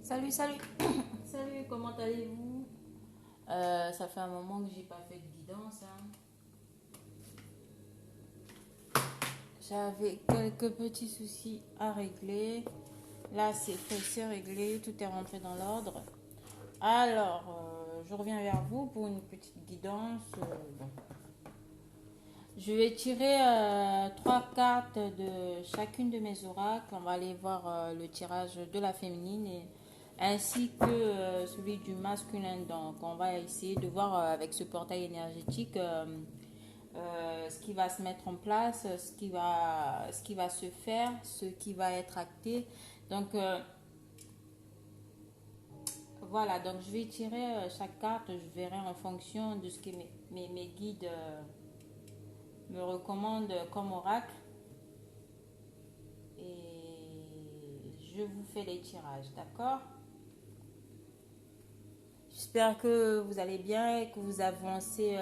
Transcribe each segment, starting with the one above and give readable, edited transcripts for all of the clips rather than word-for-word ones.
Salut, salut. Salut, comment allez-vous? Ça fait un moment que j'ai pas fait de guidance, hein. J'avais quelques petits soucis à régler. Là, c'est fait, c'est réglé, tout est rentré dans l'ordre. Alors, je reviens vers vous pour une petite guidance. Bon. Je vais tirer trois cartes de chacune de mes oracles. On va aller voir le tirage de la féminine ainsi que celui du masculin. Donc, on va essayer de voir avec ce portail énergétique ce qui va se mettre en place, ce qui va se faire, ce qui va être acté. Donc, voilà. Donc, je vais tirer chaque carte. Je verrai en fonction de ce que mes guides me recommandent comme oracle. Et je vous fais les tirages, d'accord? J'espère que vous allez bien et que vous avancez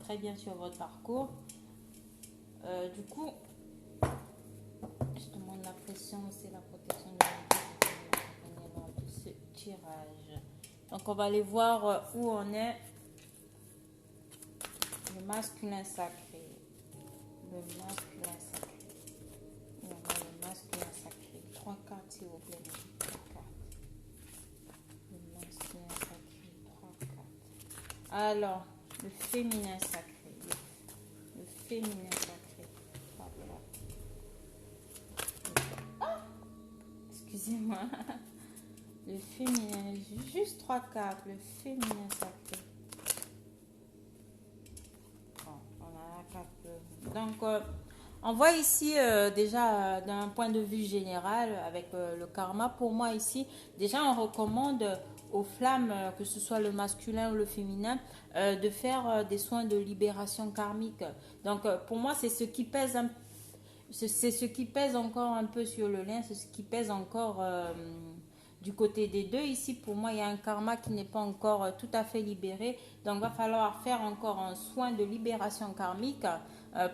très bien sur votre parcours. Du coup, je demande la pression aussi, la protection de ce tirage. Donc, on va aller voir où on est. Le masculin sacré. Le masculin sacré. Et on a le masculin sacré. Trois cartes, s'il vous plaît. Trois cartes. Le masculin sacré. Trois cartes. Alors, le féminin sacré. Le féminin sacré. Voilà. Excusez-moi. Le féminin. Juste trois cartes. Le féminin sacré. Bon, on a la carte. Donc, on voit ici déjà d'un point de vue général avec le karma. Pour moi ici, déjà on recommande aux flammes, que ce soit le masculin ou le féminin, de faire des soins de libération karmique. Donc pour moi c'est ce qui pèse c'est ce qui pèse encore un peu sur le lien, c'est ce qui pèse encore du côté des deux. Ici, pour moi, il y a un karma qui n'est pas encore tout à fait libéré. Donc, il va falloir faire encore un soin de libération karmique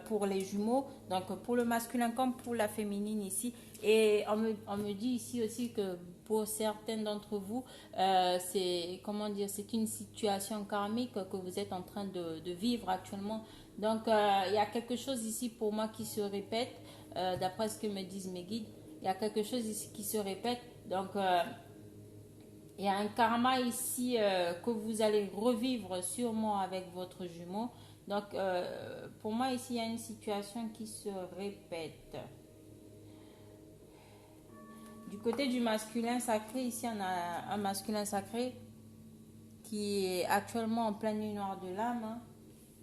pour les jumeaux. Donc, pour le masculin comme pour la féminine ici. Et on me dit ici aussi que pour certaines d'entre vous, c'est comment dire, c'est une situation karmique que vous êtes en train de vivre actuellement. Donc, il y a quelque chose ici pour moi qui se répète, d'après ce que me disent mes guides. Il y a quelque chose ici qui se répète. Donc, il y a un karma ici que vous allez revivre sûrement avec votre jumeau. Donc, pour moi, ici, il y a une situation qui se répète. Du côté du masculin sacré, ici, on a un masculin sacré qui est actuellement en pleine nuit noire de l'âme, hein,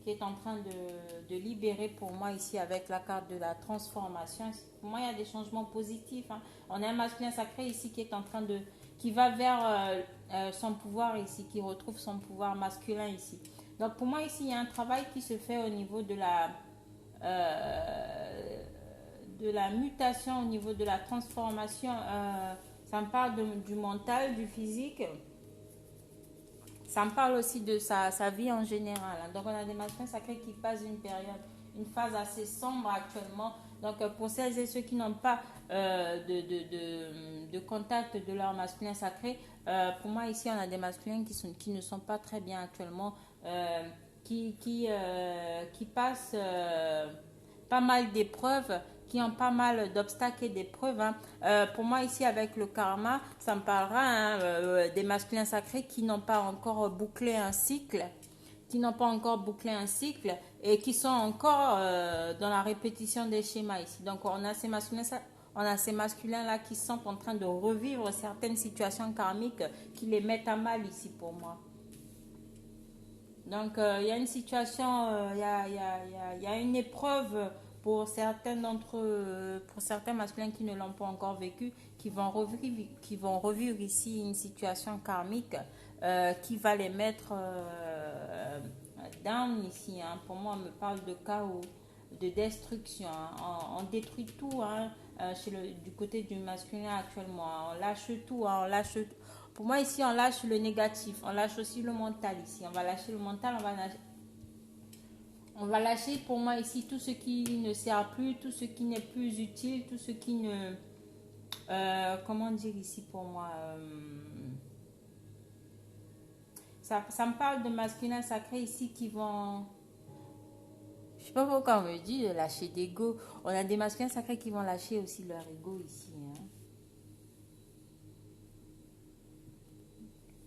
qui est en train de libérer pour moi ici avec la carte de la transformation. Pour moi, il y a des changements positifs, hein. On a un masculin sacré ici qui est en train de qui va vers son pouvoir ici, qui retrouve son pouvoir masculin ici. Donc pour moi ici, il y a un travail qui se fait au niveau de la mutation, au niveau de la transformation. Ça me parle du mental, du physique. Ça me parle aussi de sa vie en général, hein. Donc, on a des masculins sacrés qui passent une période, une phase assez sombre actuellement. Donc, pour celles et ceux qui n'ont pas de contact de leur masculin sacré, pour moi, ici, on a des masculins qui ne sont pas très bien actuellement, qui passent pas mal d'épreuves, qui ont pas mal d'obstacles et d'épreuves, hein. Pour moi, ici, avec le karma, ça me parlera, hein, des masculins sacrés qui n'ont pas encore bouclé un cycle, et qui sont encore dans la répétition des schémas ici. Donc, on a ces masculins-là qui sont en train de revivre certaines situations karmiques qui les mettent à mal ici pour moi. Donc, il y a une situation, il y a une épreuve pour pour certains masculins qui ne l'ont pas encore vécu, qui vont revivre ici une situation karmique qui va les mettre down ici, hein. Pour moi, on me parle de chaos, de destruction, hein. On détruit tout, hein, du côté du masculin actuellement, hein. On lâche tout, hein, on lâche tout. Pour moi, ici, on lâche le négatif. On lâche aussi le mental ici. On va lâcher le mental, on va lâcher pour moi ici tout ce qui ne sert plus, tout ce qui n'est plus utile, tout ce qui ne comment dire ici pour moi, ça me parle de masculin sacré ici qui vont, je sais pas pourquoi on me dit de lâcher d'ego. On a des masculins sacrés qui vont lâcher aussi leur ego ici, hein.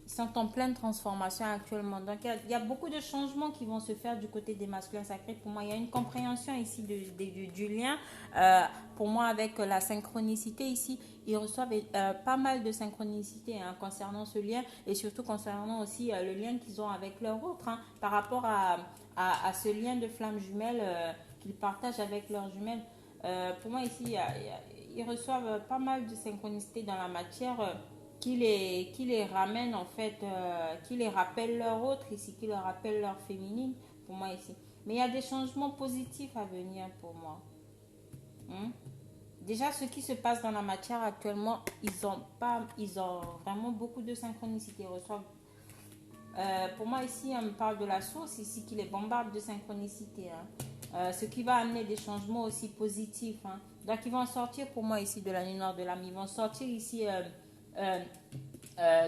Ils sont en pleine transformation actuellement. Donc, il y a beaucoup de changements qui vont se faire du côté des masculins sacrés. Pour moi, il y a une compréhension ici du lien. Euh, pour moi, avec la synchronicité ici, ils reçoivent pas mal de synchronicité, hein, concernant ce lien et surtout concernant aussi le lien qu'ils ont avec leur autre, hein, par rapport à ce lien de flamme jumelle qu'ils partagent avec leurs jumelles. Pour moi, ici, ils reçoivent pas mal de synchronicité dans la matière. Qui les ramène en fait, qui les rappelle leur autre ici, qui leur rappelle leur féminine pour moi ici. Mais il y a des changements positifs à venir pour moi. Hein. Déjà, ce qui se passe dans la matière actuellement, ils ont vraiment beaucoup de synchronicité. Ils reçoivent, pour moi ici, on me parle de la source ici qui les bombarde de synchronicité, hein. Ce qui va amener des changements aussi positifs, hein. Donc, ils vont sortir pour moi ici de la nuit noire de l'âme. Ils vont sortir ici euh,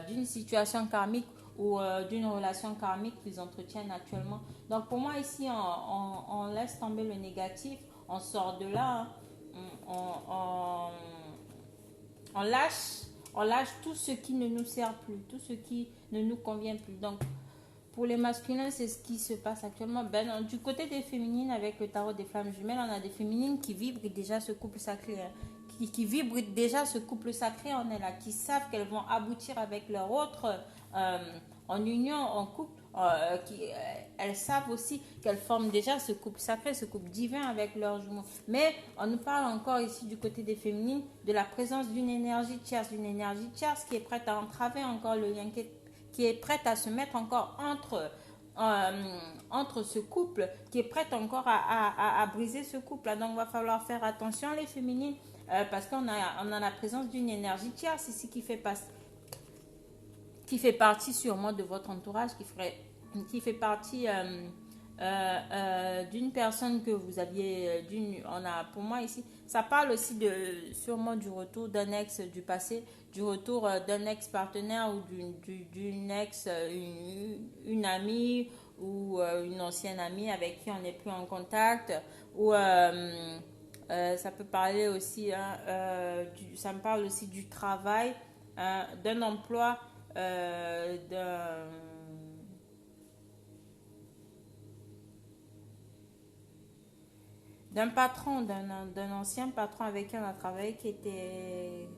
d'une situation karmique ou d'une relation karmique qu'ils entretiennent actuellement. Donc pour moi ici, on laisse tomber le négatif, on sort de là, hein. on, on lâche tout ce qui ne nous sert plus, tout ce qui ne nous convient plus. Donc pour les masculins, c'est ce qui se passe actuellement. Du côté des féminines, avec le tarot des flammes jumelles, on a des féminines qui vibrent déjà ce couple sacré, hein, qui vibrent déjà ce couple sacré en elles, là, qui savent qu'elles vont aboutir avec leur autre euh, en union, en couple. Elles savent aussi qu'elles forment déjà ce couple sacré, ce couple divin avec leurs jumeaux. Mais on nous parle encore ici du côté des féminines de la présence d'une énergie tierce qui est prête à entraver encore le lien, qui est prête à se mettre encore entre ce couple, qui est prête encore à briser ce couple. Donc, il va falloir faire attention, les féminines, parce qu'on a la présence d'une énergie tierce ici qui fait partie sûrement de votre entourage, qui fait partie d'une personne que vous aviez, pour moi ici, ça parle aussi sûrement du retour d'un ex du passé, du retour d'un ex partenaire ou d'une ex, une amie ou une ancienne amie avec qui on n'est plus en contact, ou ça peut parler aussi, hein, ça me parle aussi du travail, hein, d'un emploi, d'un patron, d'un ancien patron avec qui on a travaillé qui était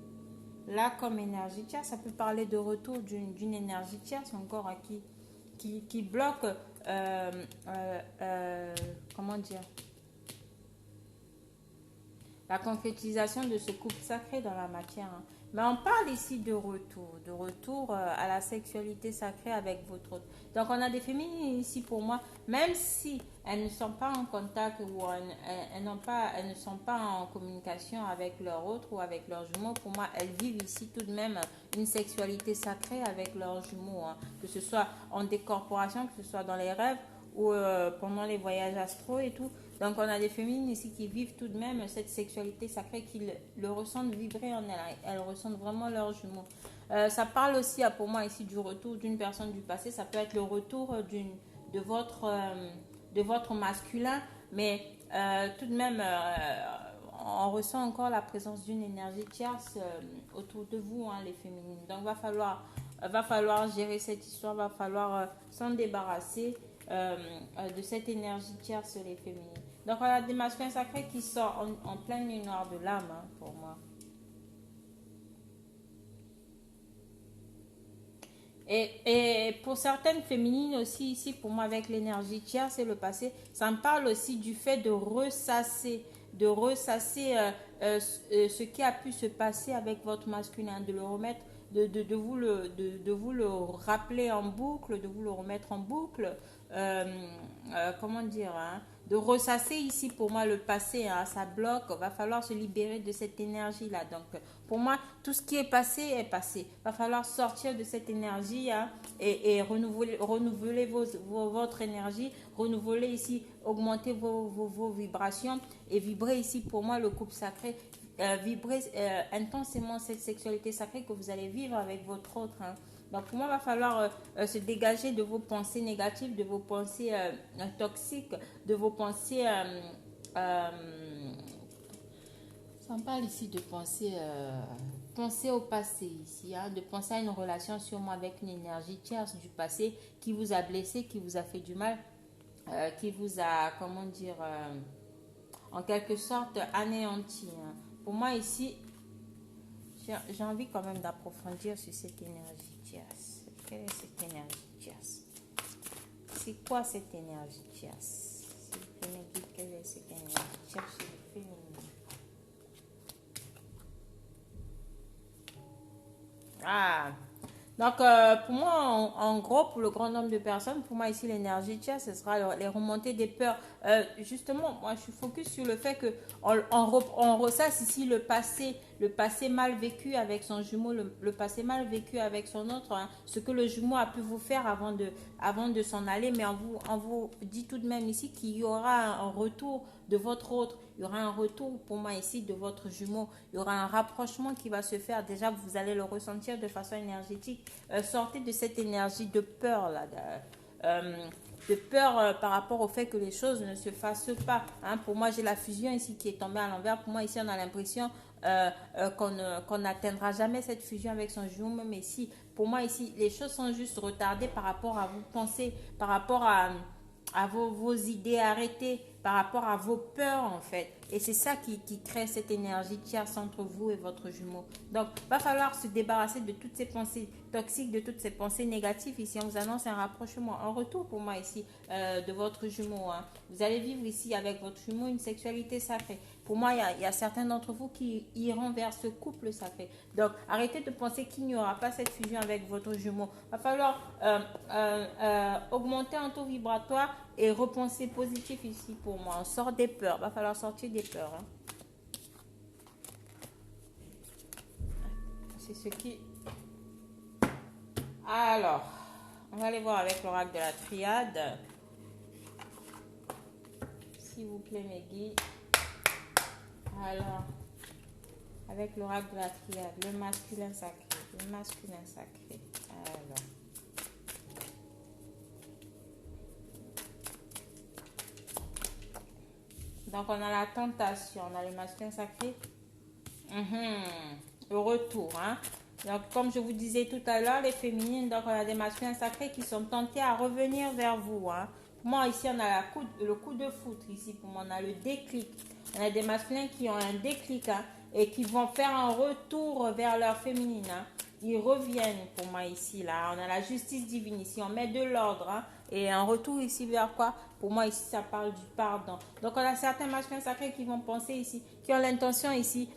là comme énergie tierce. Ça peut parler de retour d'une énergie tierce encore, hein, qui bloque, comment dire, la concrétisation de ce couple sacré dans la matière, hein. Mais on parle ici de retour à la sexualité sacrée avec votre autre. Donc on a des féminines ici pour moi, même si elles ne sont pas en contact ou elles ne sont pas en communication avec leur autre ou avec leurs jumeaux, pour moi elles vivent ici tout de même une sexualité sacrée avec leurs jumeaux, hein. Que ce soit en décorporation, que ce soit dans les rêves ou pendant les voyages astraux et tout. Donc on a des féminines ici qui vivent tout de même cette sexualité sacrée, qui le ressentent vibrer en elles. Elles ressentent vraiment leurs jumeaux. Ça parle aussi, pour moi ici, du retour d'une personne du passé. Ça peut être le retour de votre masculin, mais tout de même, on ressent encore la présence d'une énergie tierce autour de vous, hein, les féminines. Donc va falloir gérer cette histoire, va falloir s'en débarrasser de cette énergie tierce, les féminines. Donc, on a des masculins sacrés qui sont en pleine nuit noire de l'âme, hein, pour moi. Et pour certaines féminines aussi, ici, pour moi, avec l'énergie tierce et le passé, ça me parle aussi du fait ce qui a pu se passer avec votre masculin, de le remettre, de vous le rappeler en boucle, de vous le remettre en boucle, comment dire, hein, de ressasser ici pour moi le passé, hein, ça bloque, va falloir se libérer de cette énergie-là. Donc, pour moi, tout ce qui est passé est passé. Va falloir sortir de cette énergie, hein, et renouveler votre énergie, renouveler ici, augmenter vos vibrations et vibrer ici pour moi le couple sacré. Vibrer intensément cette sexualité sacrée que vous allez vivre avec votre autre, hein. Donc pour moi, il va falloir se dégager de vos pensées négatives, de vos pensées toxiques, de vos pensées... on parle ici de penser au passé ici, hein, de penser à une relation sûrement avec une énergie tierce du passé qui vous a blessé, qui vous a fait du mal, qui vous a, comment dire, en quelque sorte anéanti, hein. Pour moi ici, j'ai envie quand même d'approfondir sur cette énergie tierce. Quelle est cette énergie tierce? C'est quoi cette énergie tierce? S'il vous plaît, me dites quelle est cette énergie tierce chez les féminines. Ah, donc pour moi, en gros, pour le grand nombre de personnes, pour moi ici, l'énergie tierce, ce sera les remontées des peurs. Justement, moi, je suis focus sur le fait que on ressasse ici le passé mal vécu avec son jumeau, le passé mal vécu avec son autre, hein, ce que le jumeau a pu vous faire avant de s'en aller, mais on vous dit tout de même ici qu'il y aura un retour de votre autre, il y aura un retour pour moi ici de votre jumeau, il y aura un rapprochement qui va se faire. Déjà, vous allez le ressentir de façon énergétique. Sortez de cette énergie de peur là, de peur par rapport au fait que les choses ne se fassent pas, hein. Pour moi, j'ai la fusion ici qui est tombée à l'envers. Pour moi, ici, on a l'impression qu'on n'atteindra jamais cette fusion avec son jumeau, mais si, pour moi, ici, les choses sont juste retardées par rapport à vos pensées, par rapport à vos idées arrêtées, par rapport à vos peurs en fait. Et c'est ça qui crée cette énergie tierce entre vous et votre jumeau. Donc, il va falloir se débarrasser de toutes ces pensées toxiques, de toutes ces pensées négatives. Ici, on vous annonce un rapprochement, un retour pour moi ici de votre jumeau, hein. Vous allez vivre ici avec votre jumeau une sexualité sacrée. Pour moi, il y a certains d'entre vous qui iront vers ce couple sacré. Donc, arrêtez de penser qu'il n'y aura pas cette fusion avec votre jumeau. Il va falloir augmenter un taux vibratoire et repenser positif ici pour moi. On sort des peurs. Il va falloir sortir des peurs, hein. C'est ce qui... Alors, on va aller voir avec l'oracle de la triade. S'il vous plaît, mes guides. Alors, avec l'oracle de la triade, le masculin sacré, le masculin sacré. Alors, donc on a la tentation, on a le masculin sacré. Le retour, hein. Donc, comme je vous disais tout à l'heure, les féminines, donc on a des masculins sacrés qui sont tentés à revenir vers vous, hein. Pour moi, ici, on a le coup de foudre. Ici, pour moi, on a le déclic. On a des masculins qui ont un déclic, hein, et qui vont faire un retour vers leur féminine, hein. Ils reviennent pour moi ici, là. On a la justice divine ici. On met de l'ordre, hein, et un retour ici vers quoi? Pour moi, ici, ça parle du pardon. Donc, on a certains masculins sacrés qui vont penser ici, qui ont l'intention ici,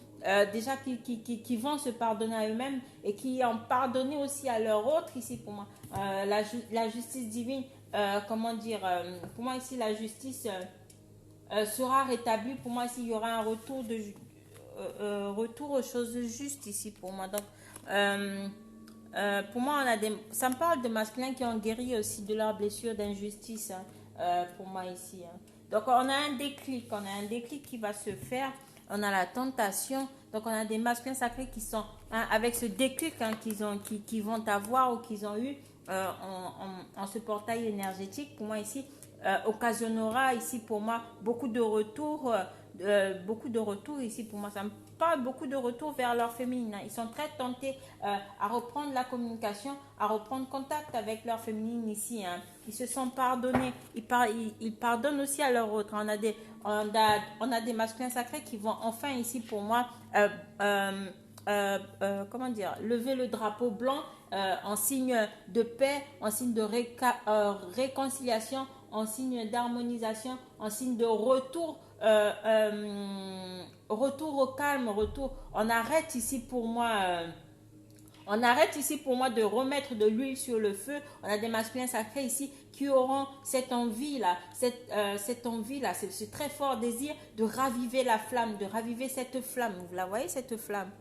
déjà qui vont se pardonner à eux-mêmes et qui ont pardonné aussi à leur autre ici pour moi. La justice divine, comment dire, pour moi ici la justice sera rétablie. Pour moi ici il y aura un retour aux choses justes ici pour moi. Donc pour moi ça me parle de masculins qui ont guéri aussi de leurs blessures d'injustice, hein, pour moi ici, hein. Donc on a un déclic qui va se faire. On a la tentation, donc on a des masculins sacrés qui sont, hein, avec ce déclic, hein, qui vont avoir ou qu'ils ont eu en ce portail énergétique. Pour moi ici, occasionnera ici pour moi beaucoup de retours ici pour moi. Ça me parle beaucoup de retours vers leur féminine, hein. Ils sont très tentés à reprendre la communication, à reprendre contact avec leur féminine ici, hein. Ils se sont pardonnés, ils pardonnent aussi à leur autre. On a des masculins sacrés qui vont enfin ici pour moi comment dire, lever le drapeau blanc en signe de paix, en signe de réconciliation, en signe d'harmonisation, en signe de retour, retour au calme, retour. On arrête ici pour moi On arrête ici pour moi de remettre de l'huile sur le feu. On a des masculins sacrés ici qui auront cette envie-là, cette envie-là, ce très fort désir de raviver la flamme, de raviver cette flamme. Vous la voyez, cette flamme?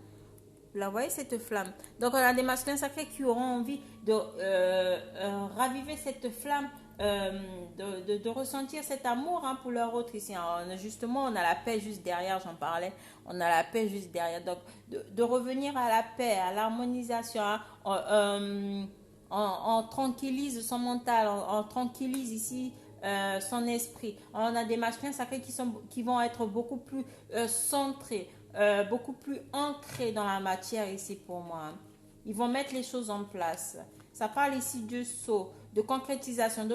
Vous la voyez, cette flamme? Donc, on a des masculins sacrés qui auront envie de raviver cette flamme, de ressentir cet amour hein, pour leur autre ici. Justement, on a la paix juste derrière, j'en parlais. On a la paix juste derrière. Donc, de revenir à la paix, à l'harmonisation. Hein, on tranquillise son mental, on tranquillise ici son esprit. On a des masculins sacrés qui vont être beaucoup plus centrés, beaucoup plus ancrés dans la matière ici pour moi. Hein. Ils vont mettre les choses en place. Ça parle ici de saut, de concrétisation,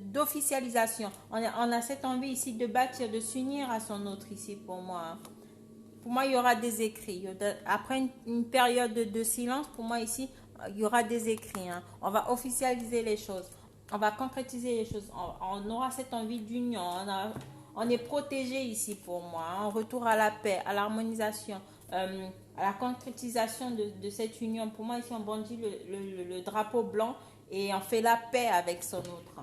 d'officialisation. On a cette envie ici de bâtir, de s'unir à son autre ici pour moi. Hein. Pour moi, il y aura des écrits. Après une période de silence, pour moi ici, il y aura des écrits. Hein. On va officialiser les choses. On va concrétiser les choses. On aura cette envie d'union. On est protégé ici pour moi. Hein. Retour à la paix, à l'harmonisation, à la concrétisation de cette union. Pour moi, ici, on brandit le drapeau blanc et on fait la paix avec son autre.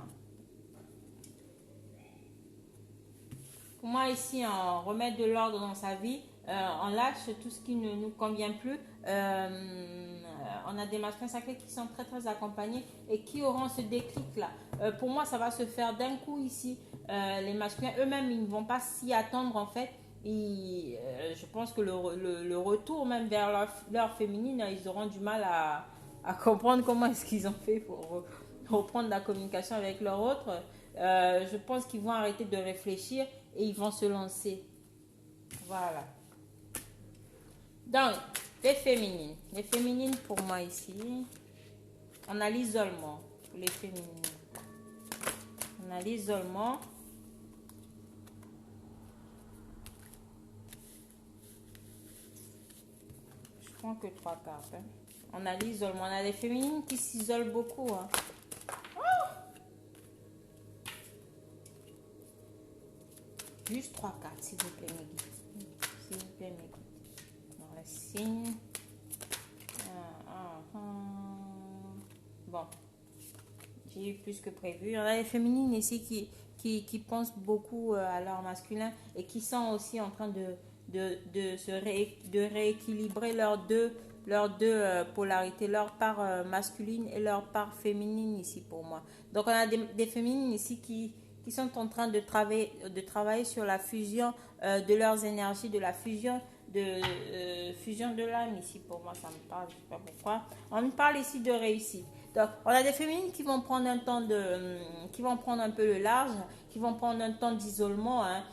Pour moi, ici, on remet de l'ordre dans sa vie. On lâche tout ce qui ne nous convient plus. On a des masculins sacrés qui sont très très accompagnés et qui auront ce déclic là. Pour moi, ça va se faire d'un coup ici. Les masculins eux-mêmes, ils ne vont pas s'y attendre en fait. Je pense que le retour même vers leur féminine, ils auront du mal à comprendre comment est-ce qu'ils ont fait pour reprendre la communication avec leur autre. Je pense qu'ils vont arrêter de réfléchir et ils vont se lancer. Voilà. Donc, les féminines. Les féminines pour moi ici, on a l'isolement pour les féminines. On a l'isolement. Je prends que 3 cartes. Hein. On a l'isolement. On a des féminines qui s'isolent beaucoup. Hein. Juste 3 cartes, s'il vous plaît, mes guides. S'il vous plaît, mes guides. Dans le signe. Bon. J'ai eu plus que prévu. On a les féminines ici qui pensent beaucoup à leur masculin et qui sont aussi en train de rééquilibrer leurs deux polarités, leur part masculine et leur part féminine ici pour moi. Donc on a des féminines ici qui sont en train de travailler sur la fusion de leurs énergies, de la fusion de l'âme ici pour moi, ça me parle, je ne sais pas pourquoi. On me parle ici de réussite. Donc, on a des féminines qui vont prendre qui vont prendre un peu le large, qui vont prendre un temps d'isolement, hein,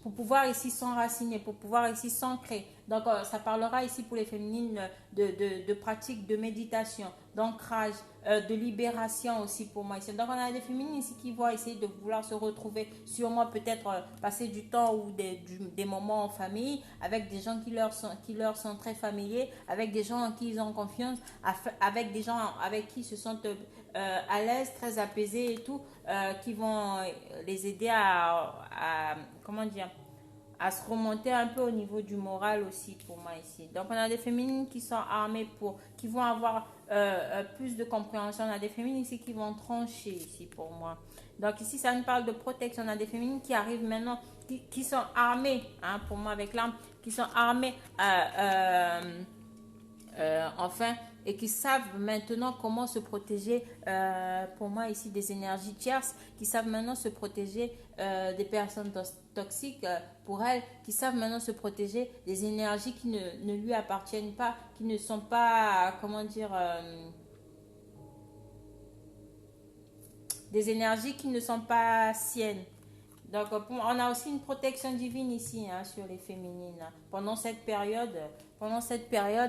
pour pouvoir ici s'enraciner, pour pouvoir ici s'ancrer. Donc, ça parlera ici pour les féminines de pratique de méditation, d'ancrage, de libération aussi pour moi ici. Donc, on a des féminines ici qui vont essayer de vouloir se retrouver, sûrement peut-être passer du temps ou des moments en famille avec des gens qui leur sont très familiers, avec des gens en qui ils ont confiance, avec des gens avec qui ils se sentent à l'aise, très apaisés et tout, qui vont les aider comment dire, à se remonter un peu au niveau du moral aussi pour moi ici. Donc on a des féminines qui sont armées qui vont avoir plus de compréhension. On a des féminines ici qui vont trancher ici pour moi. Donc ici ça nous parle de protection. On a des féminines qui arrivent maintenant, qui sont armées, hein, pour moi avec l'arme, qui sont armées enfin, et qui savent maintenant comment se protéger, pour moi ici, des énergies tierces, qui savent maintenant se protéger des personnes toxiques pour elles, qui savent maintenant se protéger des énergies qui ne lui appartiennent pas, qui ne sont pas, comment dire, des énergies qui ne sont pas siennes. Donc, on a aussi une protection divine ici, hein, sur les féminines, hein, pendant cette période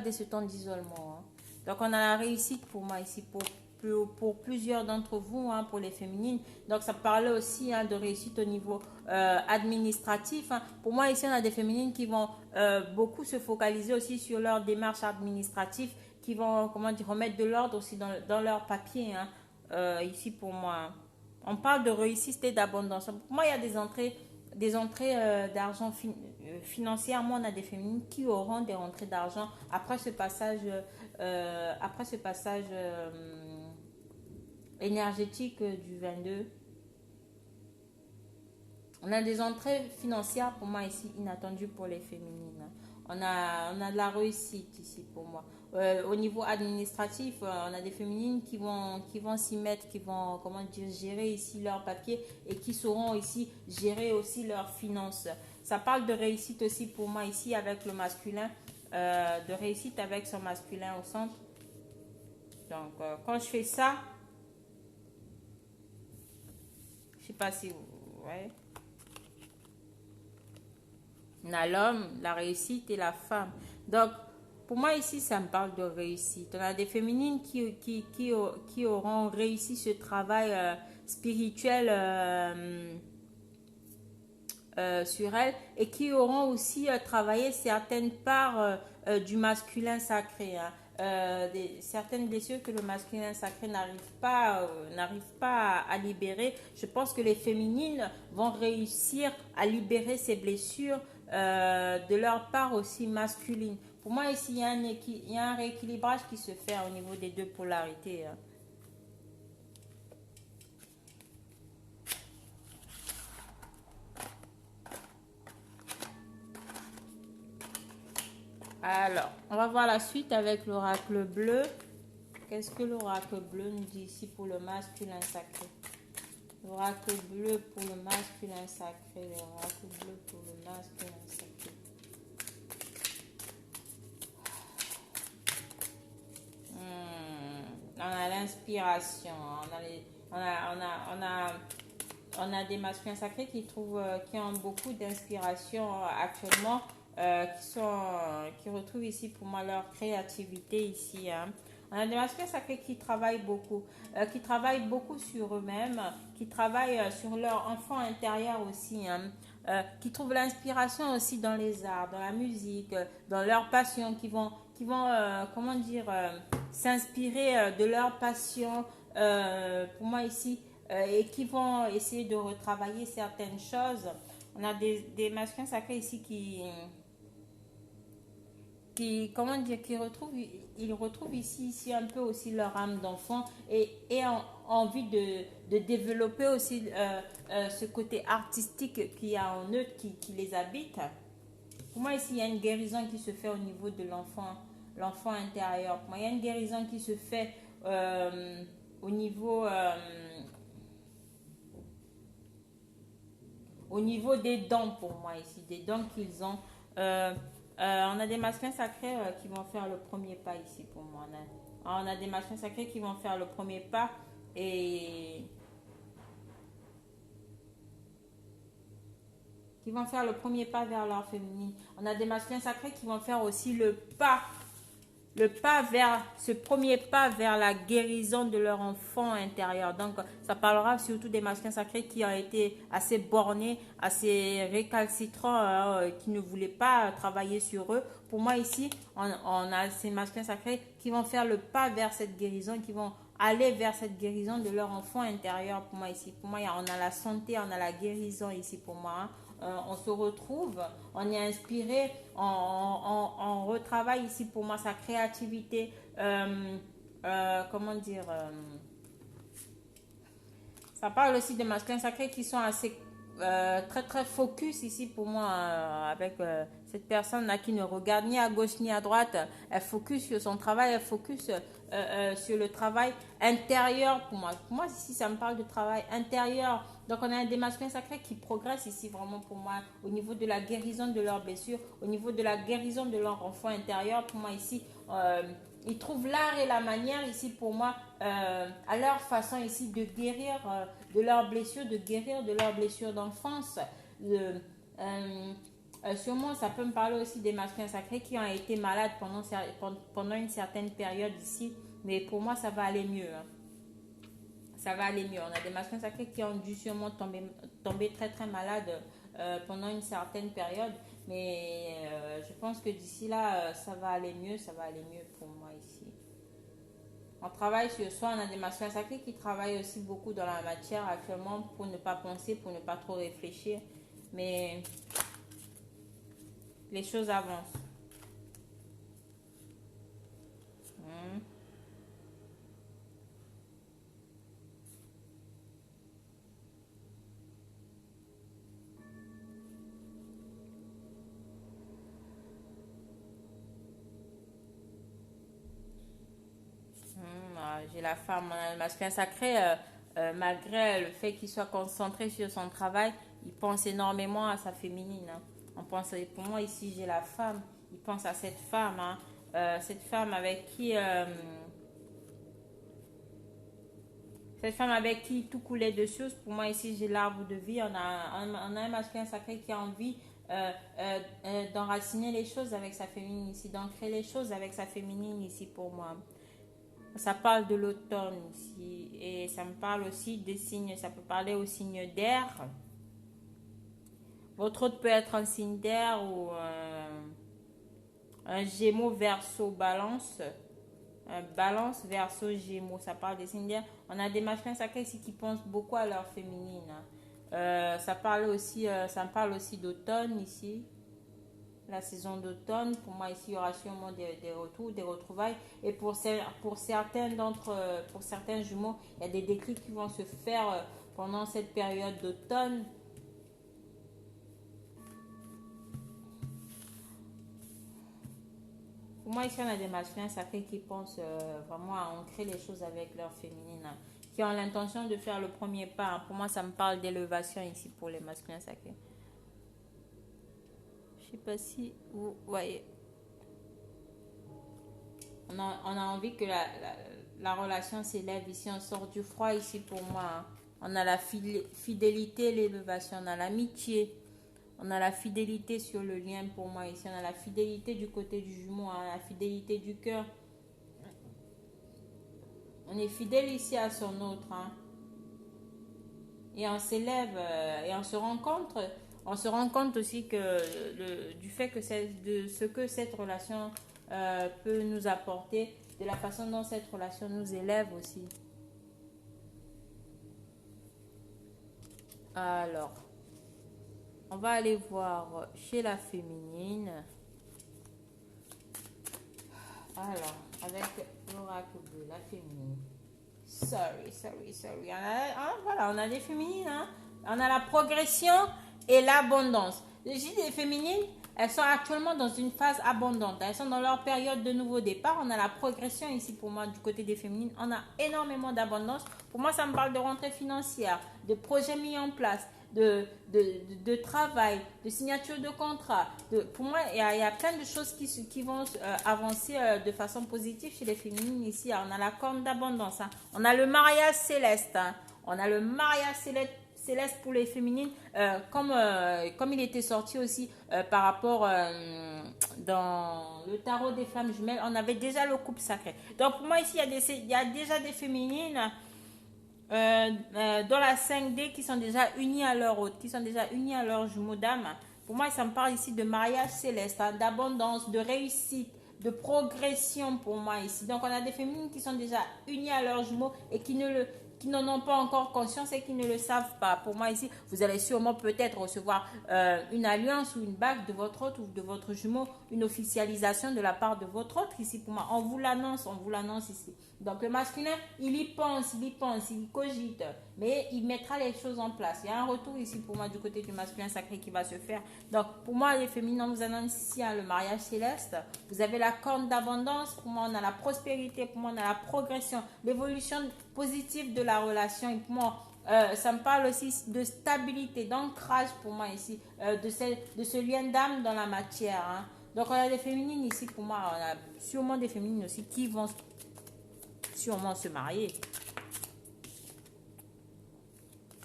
et ce temps d'isolement. Hein. Donc, on a la réussite pour moi ici, pour plusieurs d'entre vous, hein, pour les féminines. Donc, ça parlait aussi, hein, de réussite au niveau administratif. Hein. Pour moi, ici, on a des féminines qui vont beaucoup se focaliser aussi sur leur démarche administrative, qui vont, comment dire, remettre de l'ordre aussi dans leurs papiers, hein, ici pour moi. Hein. On parle de réussite et d'abondance. Pour moi, il y a des entrées des entrées d'argent financièrement, on a des féminines qui auront des rentrées d'argent après ce passage énergétique du 22. On a des entrées financières pour moi ici inattendues pour les féminines. On a de la réussite ici pour moi. Au niveau administratif, on a des féminines qui vont s'y mettre, qui vont, comment dire, gérer ici leurs papiers et qui sauront ici gérer aussi leurs finances. Ça parle de réussite aussi pour moi ici avec le masculin, de réussite avec son masculin au centre. Donc, quand je fais ça, je sais pas si vous voyez. On a l'homme, la réussite et la femme. Donc, pour moi ici, ça me parle de réussite. On a des féminines qui auront réussi ce travail spirituel sur elles et qui auront aussi travaillé certaines parts du masculin sacré. Hein. Certaines blessures que le masculin sacré n'arrive pas à libérer. Je pense que les féminines vont réussir à libérer ces blessures de leur part aussi masculine. Pour moi, ici, il y a un rééquilibrage qui se fait au niveau des deux polarités. Hein. Alors, on va voir la suite avec l'oracle bleu. Qu'est-ce que l'oracle bleu nous dit ici pour le masculin sacré? L'oracle bleu pour le masculin sacré. L'oracle bleu pour le masculin sacré. On a l'inspiration. On a des masculins sacrés qui ont beaucoup d'inspiration actuellement, qui retrouvent ici pour moi leur créativité ici. Hein. On a des masculins sacrés qui travaillent beaucoup sur eux-mêmes, qui travaillent sur leur enfant intérieur aussi, hein, qui trouvent l'inspiration aussi dans les arts, dans la musique, dans leur passion, comment dire, s'inspirer de leur passion, pour moi ici, et qui vont essayer de retravailler certaines choses. On a des masculins sacrés ici comment dire, ils retrouvent ici un peu aussi leur âme d'enfant et envie de développer aussi ce côté artistique qu'il y a en eux qui les habite. Pour moi ici il y a une guérison qui se fait au niveau de l'enfant intérieur. Pour moi il y a une guérison qui se fait au niveau des dents pour moi ici, des dents qu'ils ont. On a des masculins sacrés qui vont faire le premier pas ici pour moi. On a des masculins sacrés qui vont faire le premier pas et qui vont faire le premier pas vers leur féminine. On a des masculins sacrés qui vont faire aussi ce premier pas vers la guérison de leur enfant intérieur. Donc, ça parlera surtout des masculins sacrés qui ont été assez bornés, assez récalcitrants, qui ne voulaient pas travailler sur eux. Pour moi, ici, on a ces masculins sacrés qui vont faire le pas vers cette guérison, qui vont aller vers cette guérison de leur enfant intérieur. Pour moi, ici, on a la santé, on a la guérison ici pour moi. Hein. On se retrouve, on est inspiré, on retravaille ici pour moi sa créativité, comment dire, ça parle aussi des masculins sacrés qui sont assez très très focus ici pour moi avec cette personne là qui ne regarde ni à gauche ni à droite. Elle focus sur son travail, elle focus sur le travail intérieur pour moi. Pour moi ici ça me parle de travail intérieur. Donc on a des masculins sacrés qui progressent ici vraiment pour moi au niveau de la guérison de leurs blessures, au niveau de la guérison de leur enfant intérieur. Pour moi ici ils trouvent l'art et la manière ici pour moi à leur façon ici de guérir de leurs blessures, de guérir de leurs blessures d'enfance. Sûrement ça peut me parler aussi des masculins sacrés qui ont été malades pendant une certaine période ici, mais pour moi ça va aller mieux. Hein. Ça va aller mieux. On a des masculins sacrés qui ont dû sûrement tomber très très malades pendant une certaine période, mais je pense que d'ici là ça va aller mieux pour moi ici. On travaille sur soi, on a des masculins sacrés qui travaillent aussi beaucoup dans la matière actuellement pour ne pas penser, pour ne pas trop réfléchir. mais les choses avancent. Hmm. J'ai la femme, le masculin sacré, malgré le fait qu'il soit concentré sur son travail, il pense énormément à sa féminine, hein. On pense, pour moi ici j'ai la femme, il pense à cette femme, hein. Cette femme avec qui cette femme avec qui tout coulait de source. Pour moi ici j'ai l'arbre de vie, on a un masculin sacré qui a envie d'enraciner les choses avec sa féminine ici, d'ancrer les choses avec sa féminine ici pour moi. Ça parle de l'automne ici et ça me parle aussi des signes, ça peut parler aux signes d'air. Votre autre peut être un signe d'air ou un gémeaux verso balance. Balance verso gémeaux, ça parle des signes d'air. On a des masculins sacrés ici qui pensent beaucoup à leur féminine. Ça me parle aussi d'automne ici, la saison d'automne. Pour moi, ici, il y aura sûrement des retours, des retrouvailles. Et pour certains jumeaux, il y a des déclics qui vont se faire pendant cette période d'automne. Pour moi, ici, on a des masculins sacrés qui pensent vraiment à ancrer les choses avec leur féminine, hein, qui ont l'intention de faire le premier pas, hein. Pour moi, ça me parle d'élévation ici pour les masculins sacrés. Je sais pas si vous voyez. On a envie que la relation s'élève ici. On sort du froid ici pour moi, hein. On a la fidélité, l'élévation. On a l'amitié. On a la fidélité sur le lien pour moi ici. On a la fidélité du côté du jumeau, hein, la fidélité du cœur. On est fidèle ici à son autre, hein. Et on s'élève et on se rencontre. On se rend compte aussi du fait que de ce que cette relation peut nous apporter, de la façon dont cette relation nous élève aussi. Alors, on va aller voir chez la féminine. Alors, avec l'oracle de la féminine. Sorry. Voilà, on a des féminines, hein. On a la progression et l'abondance. Les des féminines, elles sont actuellement dans une phase abondante. Elles sont dans leur période de nouveau départ. On a la progression ici pour moi du côté des féminines. On a énormément d'abondance. Pour moi, ça me parle de rentrée financière, de projets mis en place, de travail, de signature de contrat. Pour moi, il y a plein de choses qui vont avancer de façon positive chez les féminines ici. On a la corne d'abondance, hein. On a le mariage céleste, hein. On a le mariage céleste pour les féminines, comme il était sorti aussi par rapport dans le tarot des flammes jumelles, on avait déjà le couple sacré. Donc pour moi ici, il y a déjà des féminines dans la 5D qui sont déjà unies à leur hôte, qui sont déjà unies à leur jumeau d'âme. Pour moi, ça me parle ici de mariage céleste, hein, d'abondance, de réussite, de progression pour moi ici. Donc on a des féminines qui sont déjà unies à leurs jumeaux et qui n'en ont pas encore conscience et qui ne le savent pas. Pour moi ici, vous allez sûrement peut-être recevoir une alliance ou une bague de votre autre ou de votre jumeau, une officialisation de la part de votre autre ici pour moi. On vous l'annonce ici. Donc le masculin, il y pense, il cogite, mais il mettra les choses en place. Il y a un retour ici pour moi du côté du masculin sacré qui va se faire. Donc pour moi, les féminins, on vous annonce ici le mariage céleste. Vous avez la corne d'abondance. Pour moi, on a la prospérité. Pour moi, on a la progression, l'évolution positive de la relation. Et pour moi, ça me parle aussi de stabilité, d'ancrage pour moi ici, de ce lien d'âme dans la matière, hein. Donc on a des féminines ici pour moi, on a sûrement des féminines aussi qui vont sûrement se marier.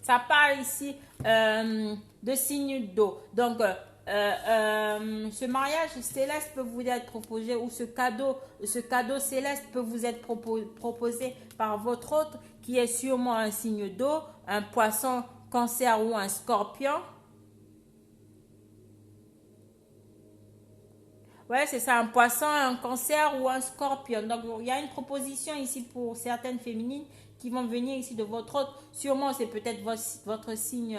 Ça parle ici de signes d'eau. Donc ce mariage céleste peut vous être proposé, ou ce cadeau céleste peut vous être proposé par votre hôte qui est sûrement un signe d'eau, un poisson, cancer ou un scorpion. Ouais, c'est ça, un poisson, un cancer ou un scorpion. Donc, il y a une proposition ici pour certaines féminines qui vont venir ici de votre hôte. Sûrement, c'est peut-être votre signe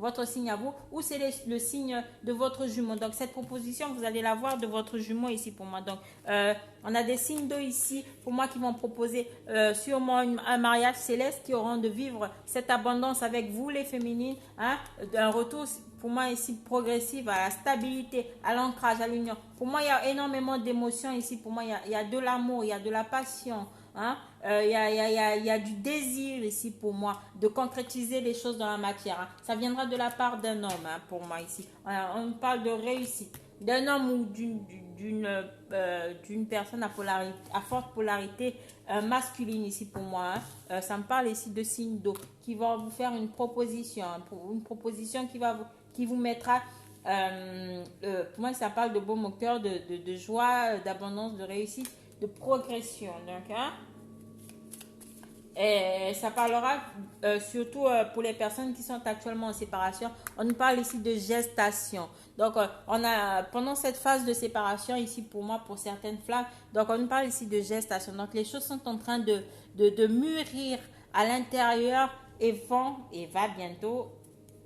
votre signe à vous, ou c'est le signe de votre jumeau. Donc cette proposition, vous allez la voir de votre jumeau ici pour moi. Donc on a des signes d'eau ici pour moi qui vont proposer sûrement un mariage céleste, qui auront de vivre cette abondance avec vous les féminines, hein, un retour pour moi ici progressif à la stabilité, à l'ancrage, à l'union. Pour moi, il y a énormément d'émotions ici. Pour moi, il y a de l'amour, il y a de la passion. Hein? Il y a du désir ici pour moi de concrétiser les choses dans la matière. Hein? Ça viendra de la part d'un homme, hein, pour moi ici. On parle de réussite. D'un homme ou d'une personne à forte polarité masculine ici pour moi. Hein? Ça me parle ici de signes d'eau qui vont vous faire une proposition. Hein, une proposition qui vous mettra... pour moi, ça parle de baume au cœur, de joie, d'abondance, de réussite, de progression. Donc, hein? Et ça parlera surtout pour les personnes qui sont actuellement en séparation. On nous parle ici de gestation. Donc, on a pendant cette phase de séparation ici pour moi, pour certaines flammes, donc on nous parle ici de gestation. Donc, les choses sont en train de mûrir à l'intérieur et va bientôt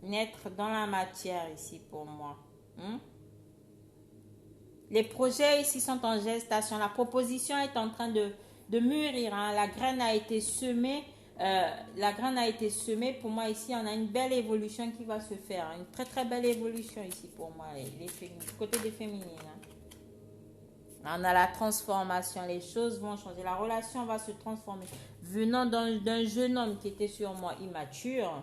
naître dans la matière ici pour moi. Les projets ici sont en gestation. La proposition est en train de mûrir. Hein. La graine a été semée. Pour moi ici, on a une belle évolution qui va se faire. Une très très belle évolution ici pour moi, du côté des féminines. Hein. On a la transformation. Les choses vont changer. La relation va se transformer. Venant d'un jeune homme qui était sur moi immature.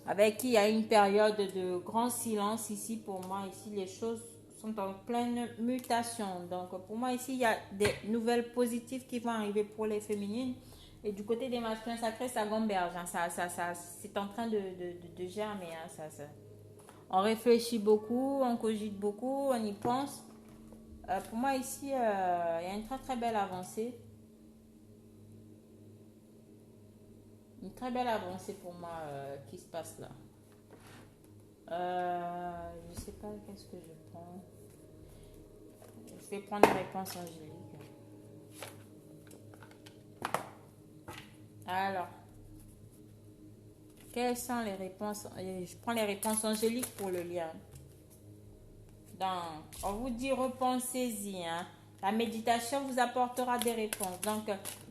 Avec qui il y a une période de grand silence ici pour moi. Ici, les choses sont en pleine mutation. Donc, pour moi, ici, il y a des nouvelles positives qui vont arriver pour les féminines. Et du côté des masculins sacrés, ça gamberge. Hein. C'est en train de germer. Hein. On réfléchit beaucoup, on cogite beaucoup, on y pense. Pour moi, ici, il y a une très, très belle avancée. Une très belle avancée pour moi qui se passe là. Je sais pas qu'est-ce que je prends. Je vais prendre les réponses angéliques. Alors, quelles sont les réponses? Je prends les réponses angéliques pour le lien. Donc, on vous dit repensez-y. Hein. La méditation vous apportera des réponses. Donc,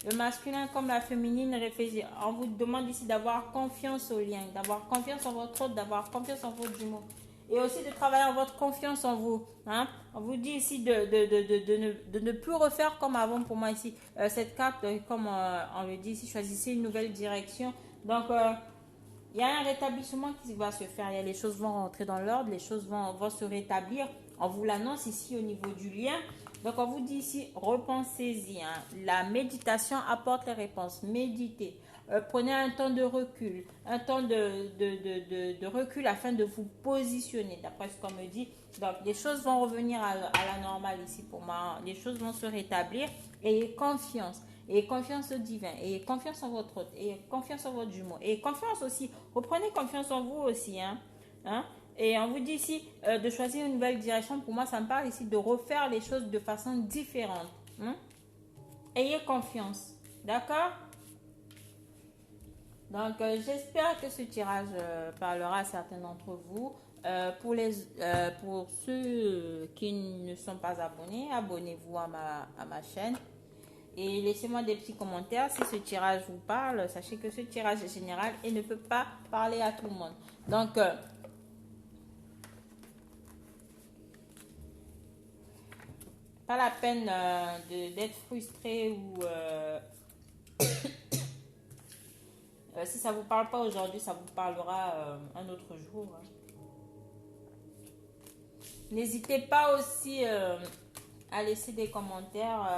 le masculin comme la féminine, réfléchit. On vous demande ici d'avoir confiance au lien, d'avoir confiance en votre autre, d'avoir confiance en votre jumeau. Et aussi de travailler en votre confiance en vous. Hein. On vous dit ici de ne plus refaire comme avant pour moi ici. Cette carte, comme on le dit ici, choisissez une nouvelle direction. Donc, il y a un rétablissement qui va se faire. Les choses vont rentrer dans l'ordre, les choses vont se rétablir. On vous l'annonce ici au niveau du lien. Donc, on vous dit ici, repensez-y. Hein. La méditation apporte les réponses. Méditez. Prenez un temps de recul. Un temps de recul afin de vous positionner, d'après ce qu'on me dit. Donc, les choses vont revenir à la normale ici pour moi. Les choses vont se rétablir. Ayez confiance. Et confiance au divin, et confiance en votre hôte, et confiance en votre jumeau, et confiance aussi, reprenez confiance en vous aussi, hein? Et on vous dit ici de choisir une nouvelle direction. Pour moi, ça me parle ici de refaire les choses de façon différente. Ayez confiance, d'accord? Donc, j'espère que ce tirage parlera à certains d'entre vous. Pour ceux qui ne sont pas abonnés, abonnez-vous à ma chaîne. Et laissez-moi des petits commentaires si ce tirage vous parle. Sachez que ce tirage est général et ne peut pas parler à tout le monde. Donc, pas la peine d'être frustré ou si ça ne vous parle pas aujourd'hui, ça vous parlera un autre jour. Hein. N'hésitez pas aussi à laisser des commentaires.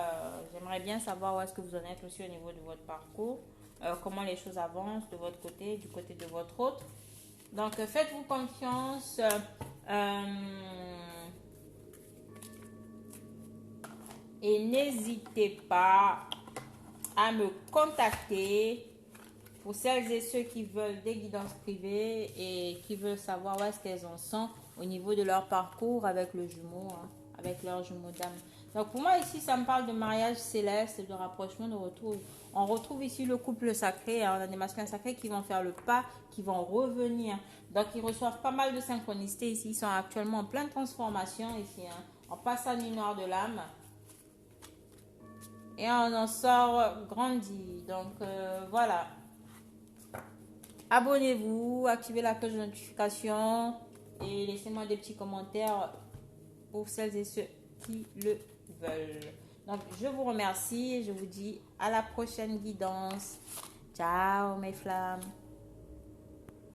J'aimerais bien savoir où est-ce que vous en êtes aussi au niveau de votre parcours. Comment les choses avancent de votre côté, du côté de votre autre. Donc, faites-vous confiance. Et n'hésitez pas à me contacter pour celles et ceux qui veulent des guidances privées et qui veulent savoir où est-ce qu'elles en sont au niveau de leur parcours avec le jumeau, hein, avec leur jumeau d'âme. Donc pour moi ici, ça me parle de mariage céleste, de rapprochement, de retour. On retrouve ici le couple sacré, hein, on a des masculins sacrés qui vont faire le pas, qui vont revenir. Donc ils reçoivent pas mal de synchronicité ici. Ils sont actuellement en pleine transformation ici. Hein. On passe à nuit noire de l'âme. Et on en sort grandi. Donc voilà. Abonnez-vous, activez la cloche de notification et laissez-moi des petits commentaires pour celles et ceux qui le veulent. Donc, je vous remercie et je vous dis à la prochaine guidance. Ciao mes flammes.